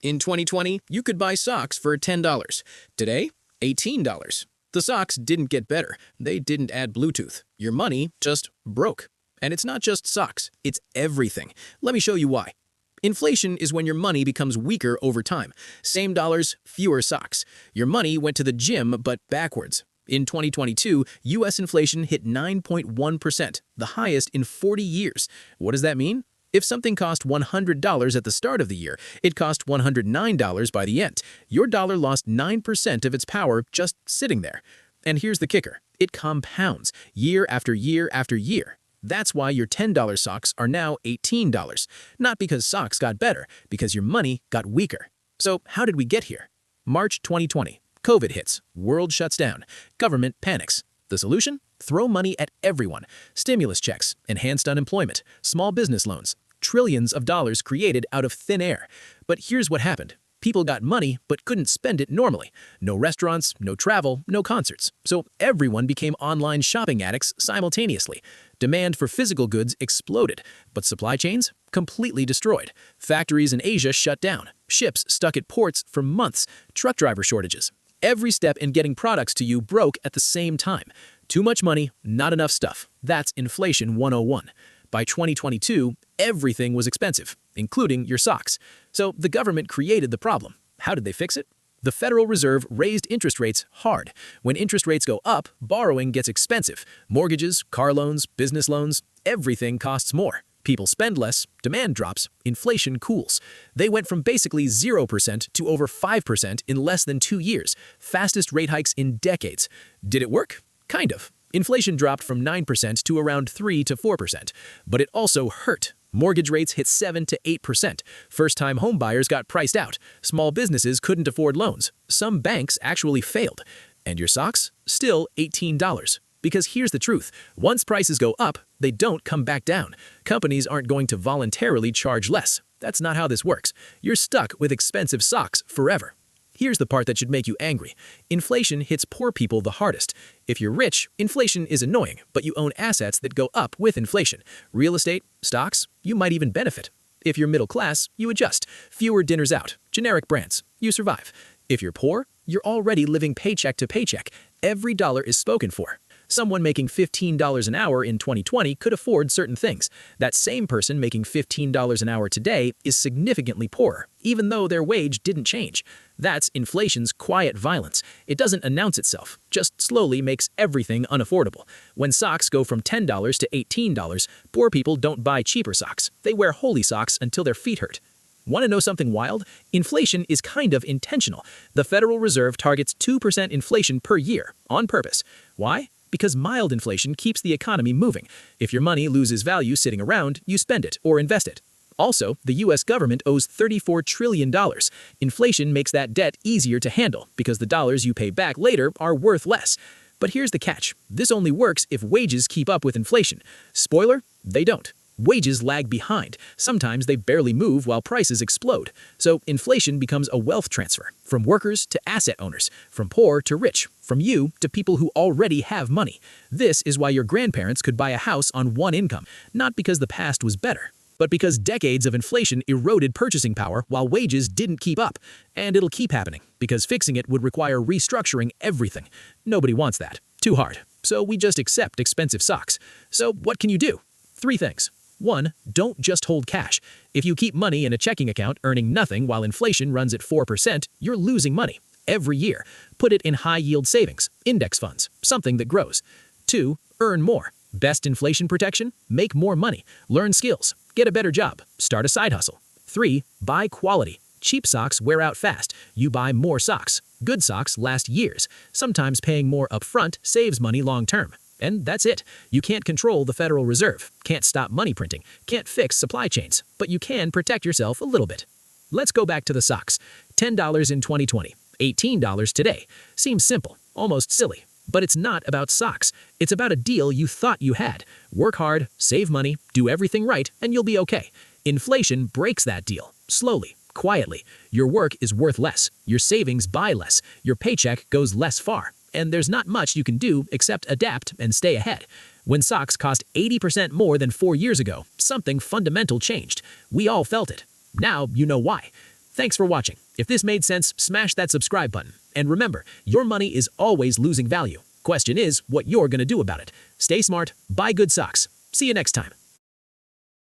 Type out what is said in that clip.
In 2020, you could buy socks for $10. Today, $18. The socks didn't get better. They didn't add Bluetooth. Your money just broke. And it's not just socks, it's everything. Let me show you why. Inflation is when your money becomes weaker over time. Same dollars, fewer socks. Your money went to the gym, but backwards. In 2022, U.S. inflation hit 9.1%, the highest in 40 years. What does that mean? If something cost $100 at the start of the year, it cost $109 by the end. Your dollar lost 9% of its power just sitting there. And here's the kicker. It compounds year after year after year. That's why your $10 socks are now $18. Not because socks got better, because your money got weaker. So how did we get here? March 2020. COVID hits. World shuts down. Government panics. The solution? Throw money at everyone. Stimulus checks, enhanced unemployment, small business loans, trillions of dollars created out of thin air. But here's what happened. People got money but couldn't spend it normally. No restaurants, no travel, no concerts. So everyone became online shopping addicts simultaneously. Demand for physical goods exploded, but supply chains completely destroyed. Factories in Asia shut down. Ships stuck at ports for months. Truck driver shortages. Every step in getting products to you broke at the same time. Too much money, not enough stuff. That's inflation 101. By 2022, everything was expensive, including your socks. So the government created the problem. How did they fix it? The Federal Reserve raised interest rates hard. When interest rates go up, borrowing gets expensive. Mortgages, car loans, business loans, everything costs more. People spend less, demand drops, inflation cools. They went from basically 0% to over 5% in less than 2 years. Fastest rate hikes in decades. Did it work? Kind of. Inflation dropped from 9% to around 3 to 4%. But it also hurt. Mortgage rates hit 7 to 8%. First-time home buyers got priced out. Small businesses couldn't afford loans. Some banks actually failed. And your socks? Still $18. Because here's the truth. Once prices go up, they don't come back down. Companies aren't going to voluntarily charge less. That's not how this works. You're stuck with expensive socks forever. Here's the part that should make you angry. Inflation hits poor people the hardest. If you're rich, inflation is annoying, but you own assets that go up with inflation. Real estate, stocks, you might even benefit. If you're middle class, you adjust. Fewer dinners out, generic brands, you survive. If you're poor, you're already living paycheck to paycheck. Every dollar is spoken for. Someone making $15 an hour in 2020 could afford certain things. That same person making $15 an hour today is significantly poorer, even though their wage didn't change. That's inflation's quiet violence. It doesn't announce itself, just slowly makes everything unaffordable. When socks go from $10 to $18, poor people don't buy cheaper socks. They wear holey socks until their feet hurt. Want to know something wild? Inflation is kind of intentional. The Federal Reserve targets 2% inflation per year, on purpose. Why? Because mild inflation keeps the economy moving. If your money loses value sitting around, you spend it or invest it. Also, the U.S. government owes $34 trillion. Inflation makes that debt easier to handle because the dollars you pay back later are worth less. But here's the catch. This only works if wages keep up with inflation. Spoiler, they don't. Wages lag behind. Sometimes they barely move while prices explode. So inflation becomes a wealth transfer, from workers to asset owners, from poor to rich, from you to people who already have money. This is why your grandparents could buy a house on one income, not because the past was better, but because decades of inflation eroded purchasing power while wages didn't keep up. And it'll keep happening, because fixing it would require restructuring everything. Nobody wants that. Too hard. So we just accept expensive socks. So what can you do? 3 things. 1. Don't just hold cash. If you keep money in a checking account earning nothing while inflation runs at 4%, you're losing money every year. Put it in high-yield savings, index funds, something that grows. 2. Earn more. Best inflation protection? Make more money. Learn skills. Get a better job. Start a side hustle. 3. Buy quality. Cheap socks wear out fast. You buy more socks. Good socks last years. Sometimes paying more upfront saves money long-term. And that's it. You can't control the Federal Reserve, can't stop money printing, can't fix supply chains, but you can protect yourself a little bit. Let's go back to the socks. $10 in 2020, $18 today. Seems simple, almost silly. But it's not about socks. It's about a deal you thought you had. Work hard, save money, do everything right, and you'll be okay. Inflation breaks that deal, slowly, quietly. Your work is worth less, your savings buy less, your paycheck goes less far. And there's not much you can do except adapt and stay ahead. When socks cost 80% more than 4 years ago, something fundamental changed. We all felt it. Now you know why. Thanks for watching. If this made sense, smash that subscribe button. And remember, your money is always losing value. Question is what you're going to do about it. Stay smart, buy good socks. See you next time.